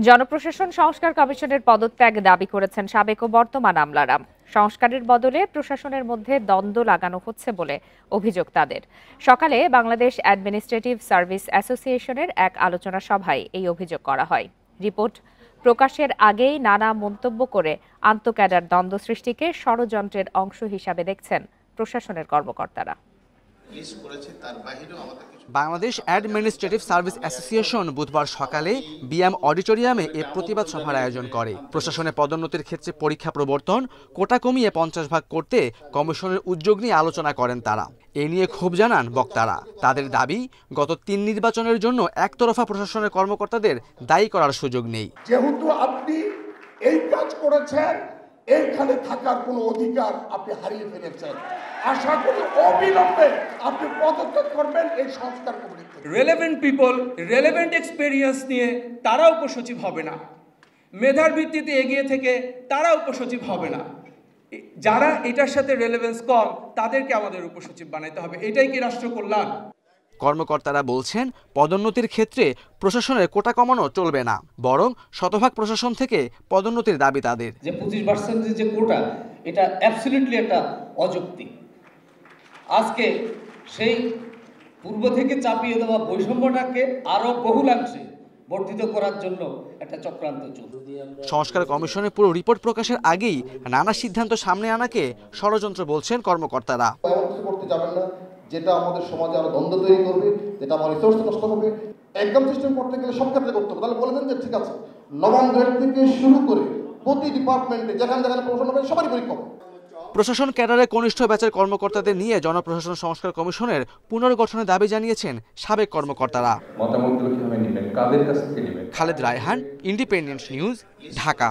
জনপ্রশাসন সংস্কার কমিশনের পদত্যাগ দাবি করেছেন সাবেক ও বর্তমান আমলারা। সংস্কারের বদলে প্রশাসনের মধ্যে দ্বন্দ্ব লাগানো হচ্ছে বলে অভিযোগ তাদের। সকালে বাংলাদেশ অ্যাডমিনিস্ট্রেটিভ সার্ভিস অ্যাসোসিয়েশনের এক আলোচনা সভায় এই অভিযোগ করা হয়। রিপোর্ট প্রকাশের আগেই নানা মন্তব্য করে আন্তঃক্যাডার দ্বন্দ্ব সৃষ্টিকে ষড়যন্ত্রের অংশ হিসাবে দেখছেন প্রশাসনের কর্মকর্তারা। বাংলাদেশ অ্যাডমিনিস্ট্রেটিভ সার্ভিস অ্যাসোসিয়েশন বুধবার সকালে বিএম অডিটোরিয়ামে এ প্রতিবাদ সভার আয়োজন করে। প্রশাসনে পদোন্নতির ক্ষেত্রে পরীক্ষা প্রবর্তন, কোটা কমিয়ে 50 ভাগ করতে কমিশনের উদ্যোগ নিয়ে আলোচনা করেন তারা। এ নিয়ে ক্ষোভ জানান বক্তারা। তাদের দাবি, গত 3 নির্বাচনের জন্য একতরফা প্রশাসনের কর্মকর্তাদের দায়ী করার সুযোগ নেই। যেহেতু আপনি এই কাজ করেছেন, এইখানে থাকার কোনো অধিকার আপনি হারিয়ে ফেলেছেন। আশা করি অবিলম্বে আপনি পদত্যাগ করবেন এই সংস্কার কমিটি থেকে। রেলেভেন্ট পিপল, রেলেভেন্ট এক্সপেরিয়েন্স নিয়ে তারা উপসচিব হবে না, মেধার ভিত্তিতে এগিয়ে থেকে তারা উপসচিব হবে না। যারা এটার সাথে রেলেভেন্স কম তাদেরকে আমাদের উপসচিব বানাইতে হবে। এটাই কি রাষ্ট্র কল্যাণ? কর্মকর্তারা বলছেন, পদোন্নতির ক্ষেত্রে প্রশাসনের কোটা কমানো চলবে না, বরং শতভাগ প্রশাসন থেকে পদোন্নতির দাবি তাদের। যে 25% যে কোটা, এটা অ্যাবসলিউটলি একটা অযৌক্তিক। আজকে সেই পূর্ব থেকে চাপিয়ে দেওয়া বৈষম্যটাকে আরো বহুলাংশে বর্ধিত করার জন্য একটা চক্রান্ত চলছে। সংস্কার কমিশনের পুরো রিপোর্ট প্রকাশের আগেই নানা সিদ্ধান্ত সামনে আনাকে ষড়যন্ত্র বলছেন কর্মকর্তারা। করতে যাবেন না, যেটা আমাদের সমাজে আরো দ্বন্দ্ব তৈরি করবে, যেটা আমার রিসোর্স নষ্ট হবে। একদম সিস্টেম করতে গেলে সব ক্ষেত্রে করতে হবে। তাহলে বলে দেন যে ঠিক আছে, নবম গ্রেড থেকে শুরু করে প্রতি ডিপার্টমেন্টে যেখানে যেখানে প্রমোশন হবে সবারই পরীক্ষা হবে। প্রশাসন ক্যাডারে কনিষ্ঠ ব্যাচের কর্মকর্তাদের নিয়ে জনপ্রশাসন সংস্কার কমিশনের পুনর্গঠনের দাবি জানিয়েছেন সাবেক কর্মকর্তারা। মতামতগুলো কিভাবে নেবেন, কাদের কাছ থেকে নেবেন? Khaled Raihan, independent news, Dhaka.